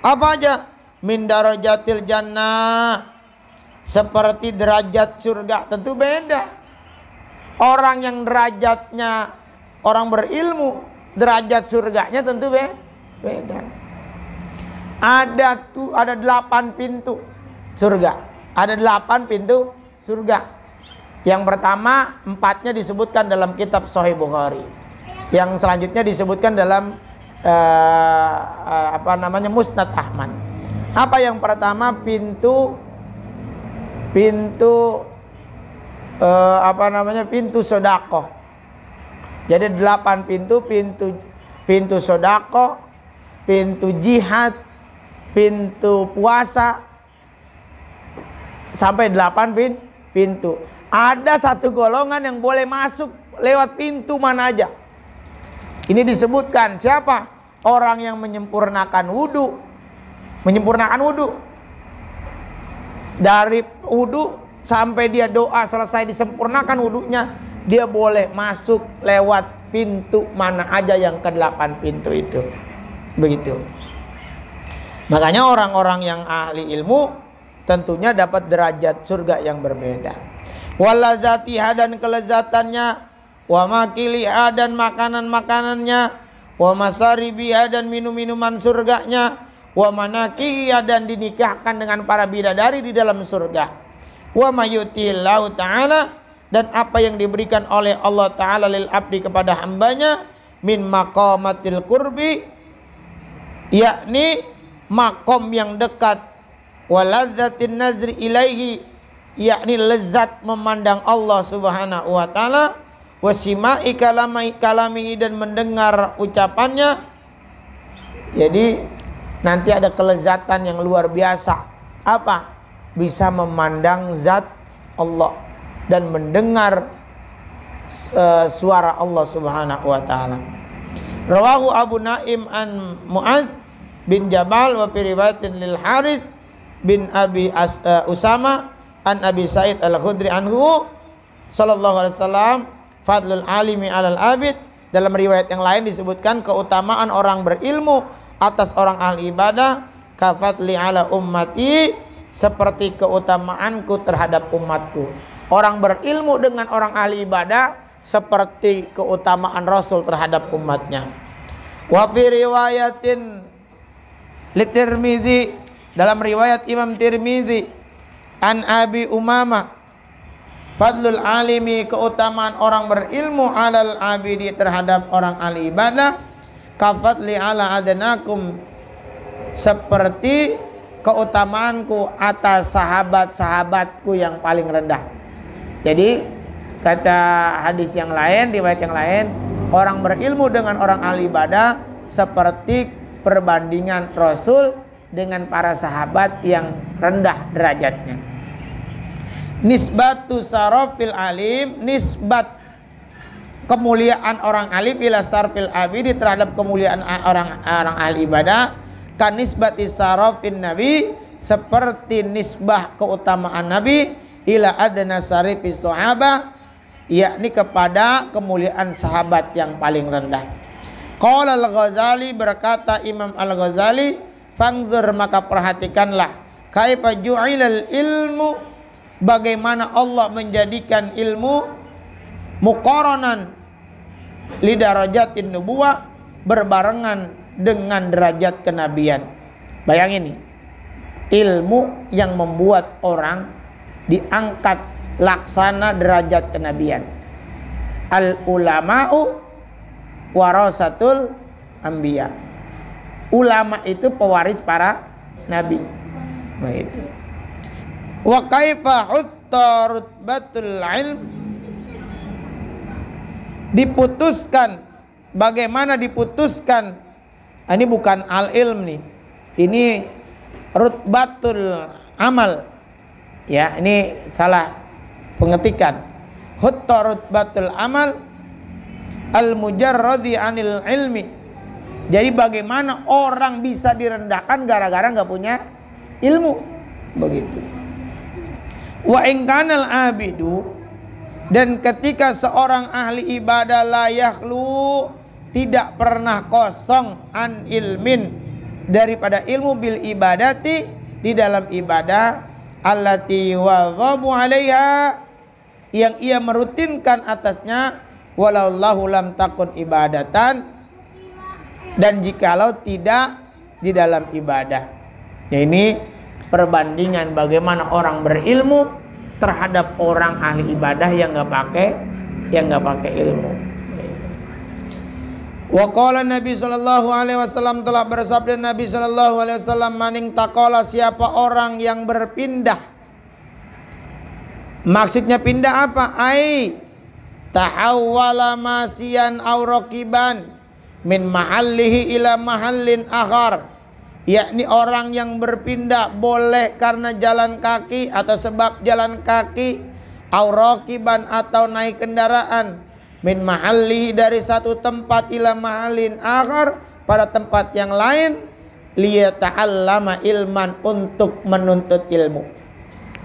Apa aja? Min darajatil jannah, seperti derajat surga. Tentu beda. Orang yang derajatnya orang berilmu, derajat surganya tentu beda. Ada 8 pintu surga. Ada 8 pintu surga. Yang pertama 4-nya disebutkan dalam kitab Sahih Bukhari. Yang selanjutnya disebutkan dalam Musnad Ahmad. Apa yang pertama? Pintu sedekah. Jadi 8 pintu sedekah, pintu jihad, pintu puasa, sampai 8 pintu. Ada satu golongan yang boleh masuk lewat pintu mana aja. Ini disebutkan siapa? Orang yang menyempurnakan wudu. Dari wudu sampai dia doa selesai disempurnakan wudunya, dia boleh masuk lewat pintu mana aja yang ke-8 pintu itu. Begitu. Makanya orang-orang yang ahli ilmu tentunya dapat derajat surga yang berbeda. Walazatiha, dan kelezatannya, wa makiliha, dan makanan-makanannya, wa masaribiha, dan minum-minuman surganya, wa manakiha, dan dinikahkan dengan para bidadari di dalam surga, wa mayutillahu ta'ala, dan apa yang diberikan oleh Allah Ta'ala lil abdi kepada hambanya, min maqamatil qurbi, yakni makom yang dekat, waladzatin nazri ilaihi, yakni lezat memandang Allah Subhanahu wa taala, wasima'i kalamihi, dan mendengar ucapannya. Jadi nanti ada kelezatan yang luar biasa. Apa? Bisa memandang zat Allah dan mendengar suara Allah Subhanahu wa taala. Rawahu Abu Naim an Mu'az bin Jabal wa fi riwayatin lil Haris bin Abi Usama an Abi Sa'id al-Khudri anhu sallallahu alaihi wasallam, fadlul alimi alal abid. Dalam riwayat yang lain disebutkan keutamaan orang berilmu atas orang ahli ibadah, kafadli ala ummati, seperti keutamaanku terhadap umatku. Orang berilmu dengan orang ahli ibadah seperti keutamaan Rasul terhadap umatnya. Wa fi riwayatin Li Tirmizi, dalam riwayat Imam Tirmizi, an Abi Umamah, fadlul alimi, keutamaan orang berilmu, alal abidi, terhadap orang ahli ibadah, kafadli ala adnakum, seperti keutamaanku atas sahabat-sahabatku yang paling rendah. Jadi kata hadis yang lain, riwayat yang lain, orang berilmu dengan orang ahli ibadah seperti perbandingan Rasul dengan para sahabat yang rendah derajatnya. Nisbatu sarafil alim, nisbat kemuliaan orang alim ila sarfil abidi, terhadap kemuliaan orang ahli ibadah, kan nisbati sarafin nabi, seperti nisbah keutamaan nabi ila adna sarifi sahabah, yakni kepada kemuliaan sahabat yang paling rendah. Qala al-Ghazali, berkata Imam al-Ghazali, fangzur, maka perhatikanlah, kaifa ju'ilal ilmu, bagaimana Allah menjadikan ilmu muqaranan li darajatin nubuwah, berbarengan dengan derajat kenabian. Bayangin nih, ilmu yang membuat orang diangkat laksana derajat kenabian. Al ulama'u warasatul anbiya, ulama itu pewaris para nabi. Begitu. Wa kaifa hutta rutbatul ilm, diputuskan, bagaimana diputuskan, ini bukan al ilm nih, ini rutbatul amal ya, ini salah pengetikan. Hutta rutbatul amal al mujarradi anil ilmi, jadi bagaimana orang bisa direndahkan gara-gara nggak punya ilmu. Begitu. Wa in kanal abidu, dan ketika seorang ahli ibadah la yakhlu, tidak pernah kosong, an ilmin, daripada ilmu, bil ibadati, di dalam ibadah, allati wadhabu alaiha, yang ia merutinkan atasnya, walallahu lam takun ibadatan, dan jikalau tidak di dalam ibadah. Ya, ini perbandingan bagaimana orang berilmu terhadap orang ahli ibadah yang nggak pakai ilmu. Wa qala Nabi sallallahu alaihi wasallam, telah bersabda Nabi sallallahu alaihi wasallam, maning takola, siapa orang yang berpindah. Maksudnya pindah apa? Ai tahawwala masiyan aw raqiban min mahallihi ila mahallin akhar, yakni orang yang berpindah boleh karena jalan kaki atau sebab jalan kaki, aw raqiban atau naik kendaraan, min mahallihi dari satu tempat ila mahallin akhar pada tempat yang lain, liyata'allama ilman untuk menuntut ilmu.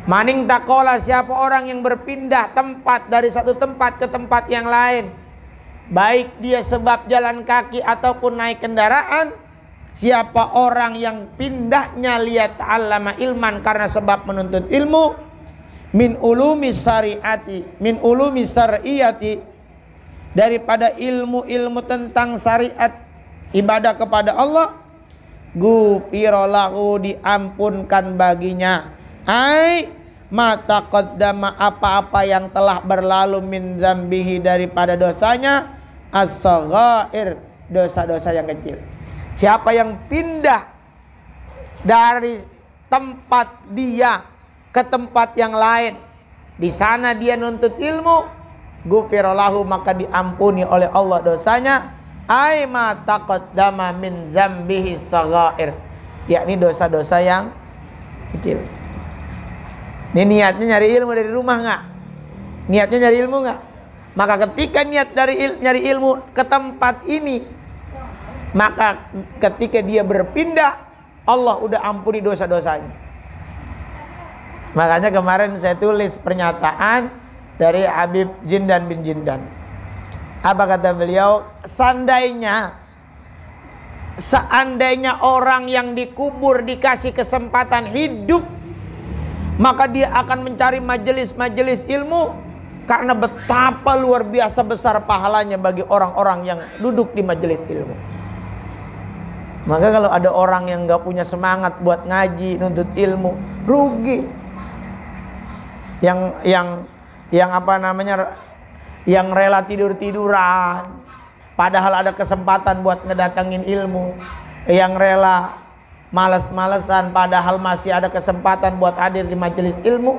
Maning takola, siapa orang yang berpindah tempat dari satu tempat ke tempat yang lain, baik dia sebab jalan kaki ataupun naik kendaraan, siapa orang yang pindahnya liyata'allama ilman karena sebab menuntut ilmu, min ulumi syariati, min ulumi syar'iyati, daripada ilmu-ilmu tentang syariat ibadah kepada Allah, ghufiralahu, diampunkan baginya, ai mata qaddama, apa-apa yang telah berlalu, min dzambihi, daripada dosanya, as-saghair, dosa-dosa yang kecil. Siapa yang pindah dari tempat dia ke tempat yang lain, di sana dia nuntut ilmu, ghufiralahu, maka diampuni oleh Allah dosanya, ai mata qaddama min dzambihi as-saghair, yakni dosa-dosa yang kecil. Ini niatnya nyari ilmu dari rumah nggak? Niatnya nyari ilmu nggak? Maka ketika niat nyari ilmu ke tempat ini, maka ketika dia berpindah, Allah udah ampuni dosa-dosanya. Makanya kemarin saya tulis pernyataan dari Habib Jindan bin Jindan. Apa kata beliau? Seandainya orang yang dikubur dikasih kesempatan hidup, maka dia akan mencari majelis-majelis ilmu, karena betapa luar biasa besar pahalanya bagi orang-orang yang duduk di majelis ilmu. Maka kalau ada orang yang nggak punya semangat buat ngaji, nuntut ilmu, rugi. Yang apa namanya, yang rela tidur-tiduran, padahal ada kesempatan buat ngedatangin ilmu. Yang rela males-malesan, padahal masih ada kesempatan buat hadir di majelis ilmu.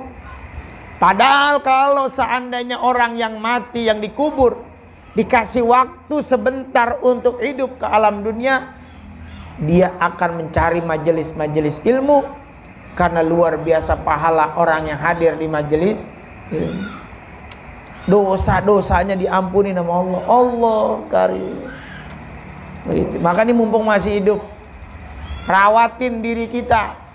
Padahal kalau seandainya orang yang mati, yang dikubur, dikasih waktu sebentar untuk hidup ke alam dunia, dia akan mencari majelis-majelis ilmu, karena luar biasa pahala orang yang hadir di majelis ilmu. Dosa-dosanya diampuni nama Allah. Allah karim. Begitu. Makanya mumpung masih hidup, rawatin diri kita.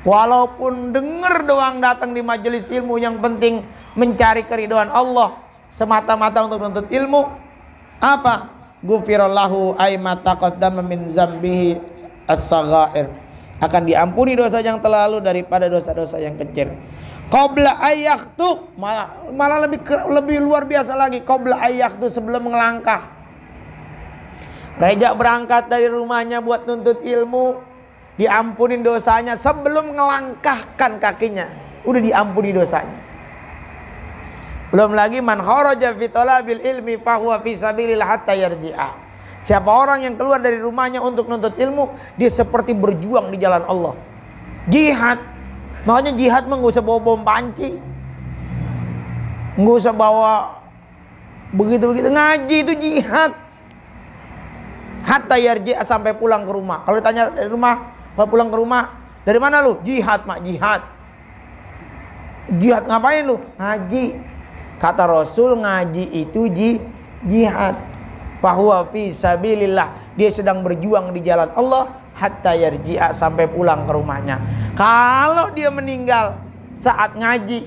Walaupun denger doang datang di majelis ilmu, yang penting mencari keridhaan Allah semata-mata untuk menuntut ilmu. Apa? Ghufirallahu ayma taqaddama min zambihi as-saghair. Akan diampuni dosa yang telah lalu daripada dosa-dosa yang kecil. Qabla ayyaktu, malah lebih luar biasa lagi. Qabla ayyaktu, sebelum melangkah. Reja berangkat dari rumahnya buat nuntut ilmu, diampunin dosanya sebelum ngelangkahkan kakinya, udah diampuni dosanya. Belum lagi man kharaja fi talabil ilmi fa huwa fi sabilillah hatta yarji'a. Siapa orang yang keluar dari rumahnya untuk nuntut ilmu, dia seperti berjuang di jalan Allah. Jihad. Makanya jihad mah enggak usah bawa bom panci. Enggak usah bawa begitu-begitu. Ngaji itu jihad. Hatta yarji'a, sampai pulang ke rumah. Kalau ditanya dari rumah, kalau pulang ke rumah, dari mana lu? Jihad, mak, jihad. Jihad ngapain lu? Ngaji. Kata Rasul, ngaji itu jihad. Fahuwa fi sabilillah, dia sedang berjuang di jalan Allah. Hatta yarji'a, sampai pulang ke rumahnya. Kalau dia meninggal saat ngaji,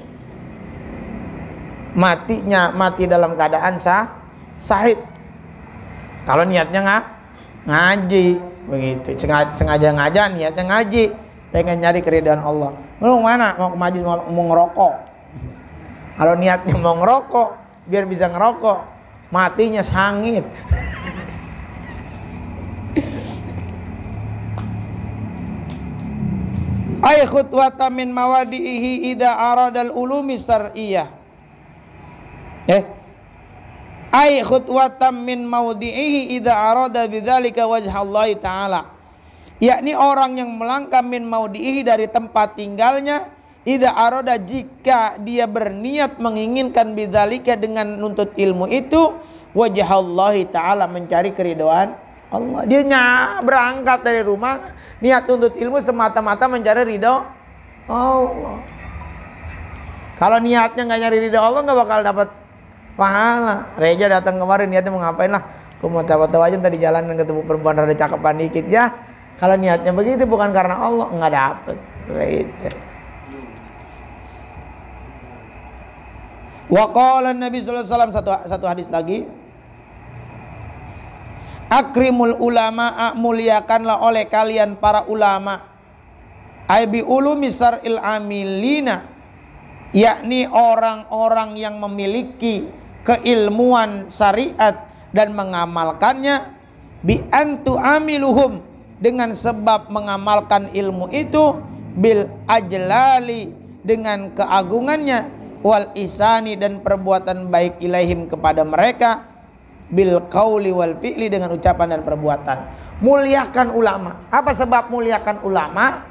mati dalam keadaan syahid. Kalau niatnya ngaji, begitu. Sengaja ngaji, niatnya ngaji, pengen nyari keridhaan Allah. Lu mana? Mau ke majlis, mau ngerokok. Kalau niatnya mau ngerokok, biar bisa ngerokok, matinya sangit. Ay khutwata min mawadihi idza aradal ulumi syar'iyyah. Ay khutwata min mawdi'ihi idza arada bidzalika wajha Allah taala. Yakni orang yang melangkah min mawdi'ihi, dari tempat tinggalnya, idza arada, jika dia berniat menginginkan bidzalika, dengan nuntut ilmu itu, wajah Allah taala, mencari keridhaan Allah. Dia berangkat dari rumah, niat nuntut ilmu semata-mata mencari ridho Allah. Kalau niatnya nggak nyari ridho Allah, nggak bakal dapat pahala. Reja datang kemarin niatnya mau ngapain lah? Aku mau tahu-tahu aja tadi jalan ketemu perempuan rada cakepan dikit ya. Kalau niatnya begitu bukan karena Allah, nggak dapet. Begitu. Wa qala Nabi sallallahu alaihi wasallam, satu hadis lagi. Akrimul ulama, muliakanlah oleh kalian para ulama. Ai bi ulumi syar'il amilina, yakni orang-orang yang memiliki keilmuan syariat dan mengamalkannya. Bi antu amiluhum, dengan sebab mengamalkan ilmu itu. Bil ajlali, dengan keagungannya. Wal isani, dan perbuatan baik ilaihim, kepada mereka. Bil qauli wal fi'li, dengan ucapan dan perbuatan. Muliakan ulama. Apa sebab muliakan ulama?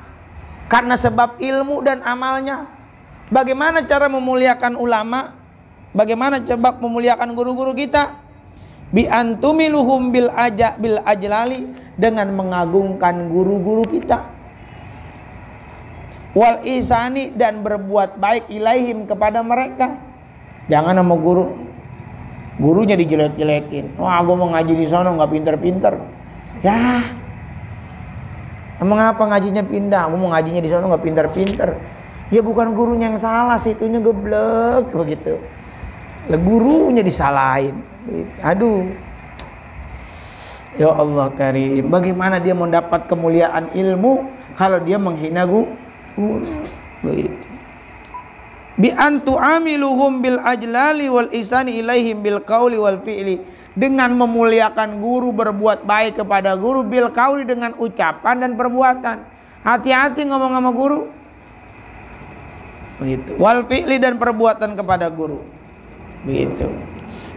Karena sebab ilmu dan amalnya. Bagaimana cara memuliakan ulama? Bagaimana sebab memuliakan guru-guru kita? Bi antumiluhum bil ajlali, dengan mengagungkan guru-guru kita. Wal isani, dan berbuat baik ilaihim, kepada mereka. Jangan sama gurunya dijelek-jelekin. Wah, gue mau ngaji di sana nggak pinter-pinter. Ya, emang apa ngajinya pindah? Gue mau ngajinya di sana nggak pinter-pinter. Ya bukan gurunya yang salah, situnya geblek begitu. Lah gurunya disalahin. Aduh. Ya Allah karim. Bagaimana dia mendapat kemuliaan ilmu kalau dia menghina guru? Begitu. bi antu amiluhum bil ajlali wal ihsani ilaihim bil qauli wal fi'li, dengan memuliakan guru, berbuat baik kepada guru, bil qauli dengan ucapan dan perbuatan. Hati-hati ngomong sama guru. Begitu. Wal fi'li dan perbuatan kepada guru. Begitu.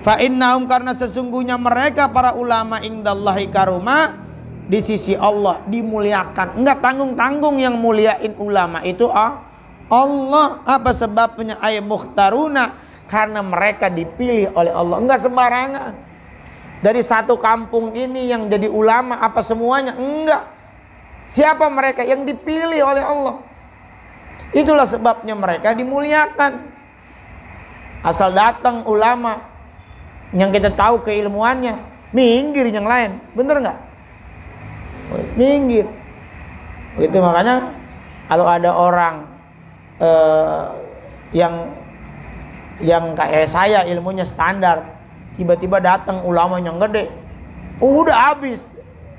Fa innahum, karena sesungguhnya mereka para ulama indallahi karuma, di sisi Allah dimuliakan. Enggak tanggung-tanggung yang muliain ulama itu Allah. Apa sebabnya? Ay mukhtaruna, karena mereka dipilih oleh Allah. Enggak sembarangan. Dari satu kampung ini yang jadi ulama apa semuanya? Enggak. Siapa mereka? Yang dipilih oleh Allah. Itulah sebabnya mereka dimuliakan. Asal datang ulama yang kita tahu keilmuannya, minggir yang lain. Bener nggak? Minggir. Begitu, makanya kalau ada orang yang kayak saya ilmunya standar, tiba-tiba datang ulama yang gede, udah habis.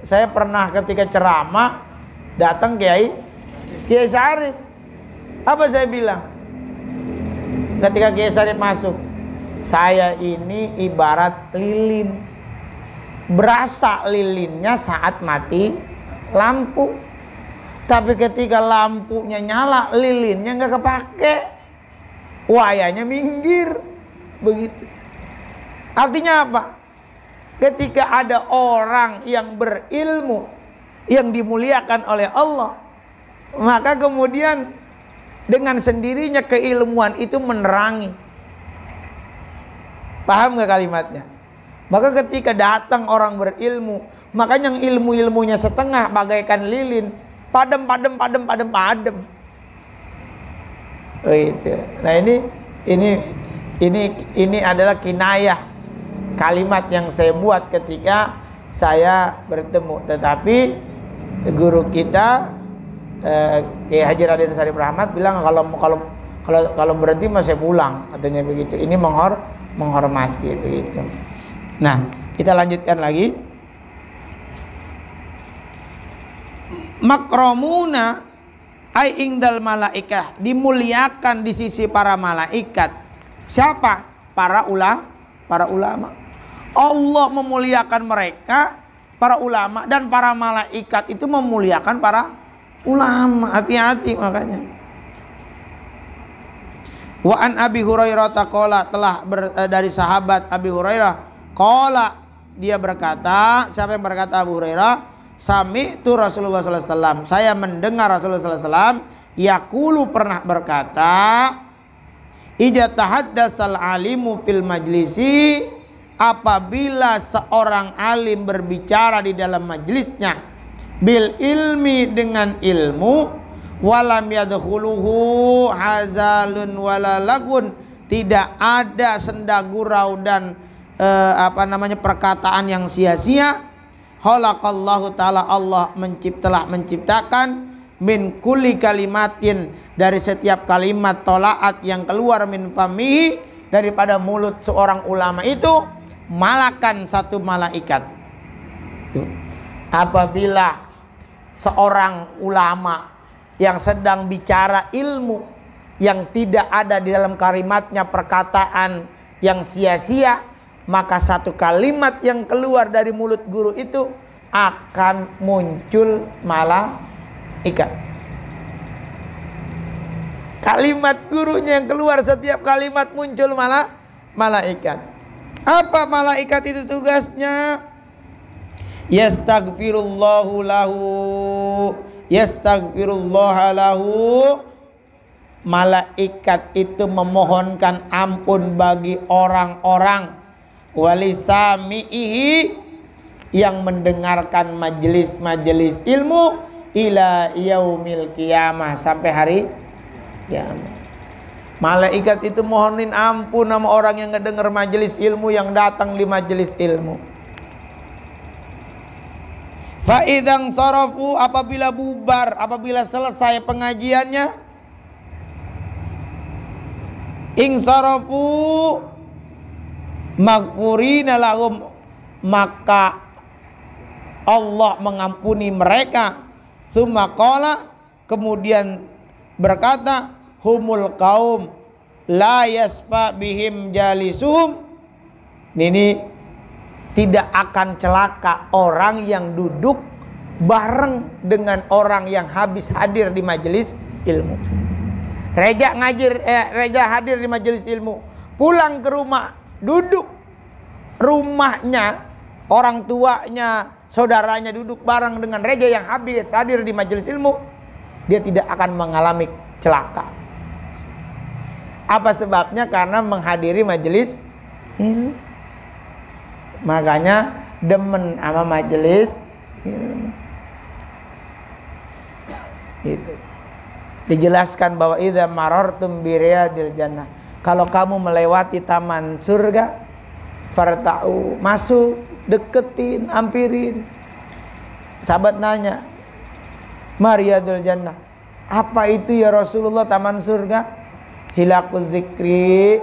Saya pernah ketika ceramah datang Kiai Syarif. Apa saya bilang ketika Kiai Syarif masuk? Saya ini ibarat lilin, berasa lilinnya saat mati lampu, tapi ketika lampunya nyala lilinnya nggak kepake, wayanya minggir. Begitu. Artinya apa? Ketika ada orang yang berilmu yang dimuliakan oleh Allah, maka kemudian dengan sendirinya keilmuan itu menerangi. Paham nggak kalimatnya? Maka ketika datang orang berilmu, makanya yang ilmunya setengah bagaikan lilin, padam. Oh, itu. Nah ini adalah kinayah kalimat yang saya buat ketika saya bertemu. Tetapi guru kita Kiai Haji Raden Syarif Rahmat bilang kalau berhenti mah saya pulang, katanya begitu. Ini menghormati begitu. Nah, kita lanjutkan lagi. Makromuna ay ingdal malaikah, dimuliakan di sisi para malaikat. Siapa? Para ulama. Allah memuliakan mereka, para ulama, dan para malaikat itu memuliakan para ulama. Hati-hati makanya. Wa an Abi Hurairah taqala, telah dari sahabat Abi Hurairah, qala, dia berkata. Siapa yang berkata? Abu Hurairah. Sami'tu Rasulullah sallallahu alaihi wasallam, saya mendengar Rasulullah sallallahu alaihi wasallam yaqulu, pernah berkata, ija tahaddasal alimu fil majlisi, apabila seorang alim berbicara di dalam majlisnya, bil ilmi, dengan ilmu, walam yadkhuluhu hazalun wala lagun, tidak ada senda gurau dan perkataan yang sia-sia. Khalaqallahu ta'ala, Allah telah menciptakan min kulli kalimatin, dari setiap kalimat, tolaat yang keluar min famihi, daripada mulut seorang ulama itu, malakan, satu malaikat. Apabila seorang ulama yang sedang bicara ilmu yang tidak ada di dalam kalimatnya perkataan yang sia-sia, maka satu kalimat yang keluar dari mulut guru itu akan muncul malaikat. Kalimat gurunya yang keluar, setiap kalimat muncul malaikat. Apa malaikat itu tugasnya? Yastaghfirullahu lahu, yastaghfirullah lahu. Malaikat itu memohonkan ampun bagi orang-orang, walisamihi, yang mendengarkan majelis-majelis ilmu, ila yaumil qiyamah, sampai hari kiamat. Malaikat itu mohonin ampun sama orang yang ngedengar majelis ilmu, yang datang di majelis ilmu. Fa idzang sarafu, apabila bubar, apabila selesai pengajiannya, ing sarafu maghfurina lahum, maka Allah mengampuni mereka. Tsumma qala, kemudian berkata, humul kaum, la yasfa bihim jalisuhum. Ini tidak akan celaka orang yang duduk bareng dengan orang yang habis hadir di majelis ilmu. Reja hadir di majelis ilmu, pulang ke rumah, duduk rumahnya, orang tuanya, saudaranya duduk bareng dengan reja yang habis hadir di majelis ilmu, dia tidak akan mengalami celaka. Apa sebabnya? Karena menghadiri majelis ilmu. Makanya demen sama majelis ilmu. Itu dijelaskan bahwa idza marartum bi riyadil jannah, kalau kamu melewati taman surga, farta'u, masuk, deketin, ampirin. Sahabat nanya, mariyadul jannah, apa itu ya Rasulullah taman surga? Hilakul zikri,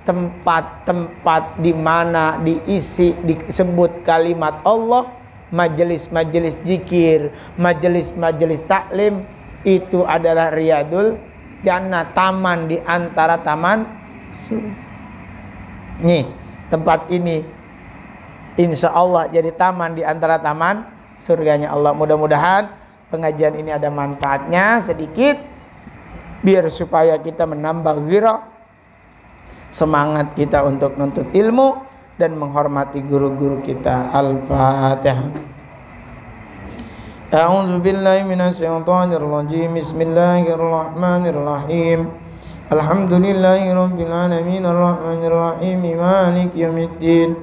tempat-tempat di mana diisi, disebut kalimat Allah, majelis-majelis zikir, majelis-majelis taklim, itu adalah riyadul jannah, taman di antara taman surga. Nih, tempat ini insya Allah jadi taman di antara taman surganya Allah. Mudah-mudahan pengajian ini ada manfaatnya sedikit, biar supaya kita menambah ghirah, semangat kita untuk nuntut ilmu dan menghormati guru-guru kita. Al-Fatihah. A'udzu billahi minasyaitonir rajim. Bismillahirrahmanirrahim. Alhamdulillahirabbil alamin arrahmanir rahim maliki yaumiddin.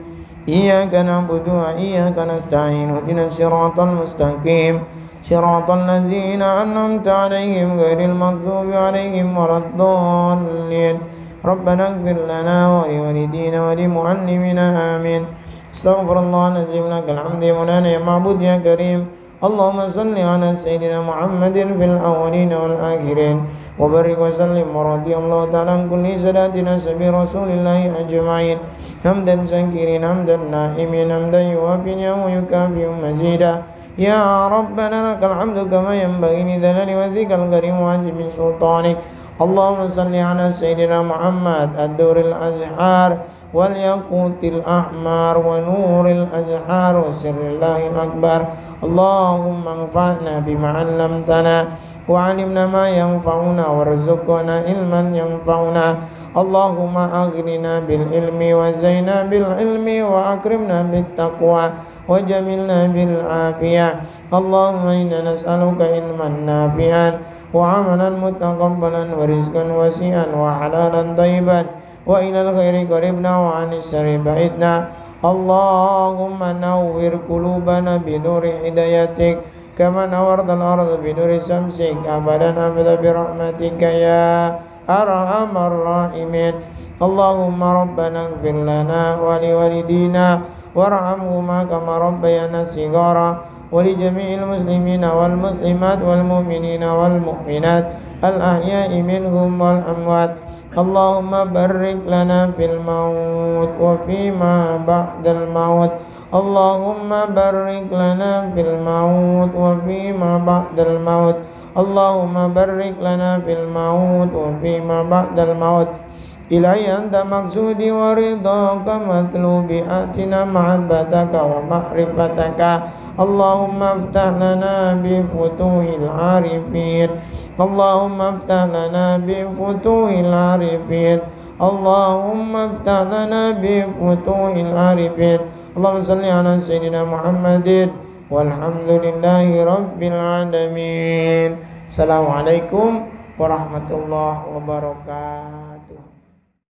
Iyyaka na'budu wa iyyaka nasta'in. Ihdinas siratal mustaqim. Siratal ladzina an'amta 'alaihim ghairil maghdubi 'alaihim waladdallin. Rabbana ighfir lana wa liwalidina wa limu'allimina amin. Astaghfirullahaladzim lakal hamdu ya maulana ya ma'bud ya karim. Allahumma salli ala sayyidina Muhammadin fil awwalin wal akhirin wa barik wa sallim wa radiyallahu ta'ala an kulli sadatina sabi rasulillahi ajma'in. Hamdan syakirin hamdan na'imin hamdan yuwafinya wa yukafi'u mazida. Ya Rabbana lakal hamdu kama yanbaghi li dhalali wajhikal karim wa 'azimi sultanik. Allahumma salli ala sayyidina Muhammad ad-duril azhar wal yaqutil ahmar wa nuril azhar wa sirrillahil akbar. Allahumma anfa'na bima 'allamtana wa 'allimna ma yanfa'una warzuqna ilman yanfa'una. Allahumma aghnina bil ilmi wa zaina bil ilmi wa akrimna bit taqwa wa jamilna bil afiyah. Allahumma inna nas'aluka ilman nafi'an wa 'amalan mutaqabbalan wa rizqan wasi'an wa halalan thayyiban wa ilal khairi qaribna wa 'anil syarri ba'idna. Allahumma nawwir qulubana bi nuri hidayatik kama nawwartal arda bi nuri syamsik abadan abada bi rahmatika ya arhamar rahimin. Allahumma rabbana ighfir lana wa liwalidina warhamhuma kama rabbayana shighara wa li jami'il muslimina wal muslimat wal mu'minina wal mu'minat al ahya'i minhum wal amwat. Allahumma barik lana fil maut wa fima ba'dal maut. Allahumma barik lana fil maut wa fima ba'dal maut. Allahumma barik lana fil maut wa fima ba'dal maut. Ilahi anta maksudi wa ridhaka matlubi atina mahabbataka wa ma'rifataka. Allahumma aftah lana bi futuhil arifin. Allahumma aftah lana bi futuhil arifin. Allahumma aftah lana bi futuhil arifin. Allahumma salli ala sayyidina Muhammadin walhamdulillahi rabbil alamin. Assalamualaikum warahmatullahi wabarakatuh.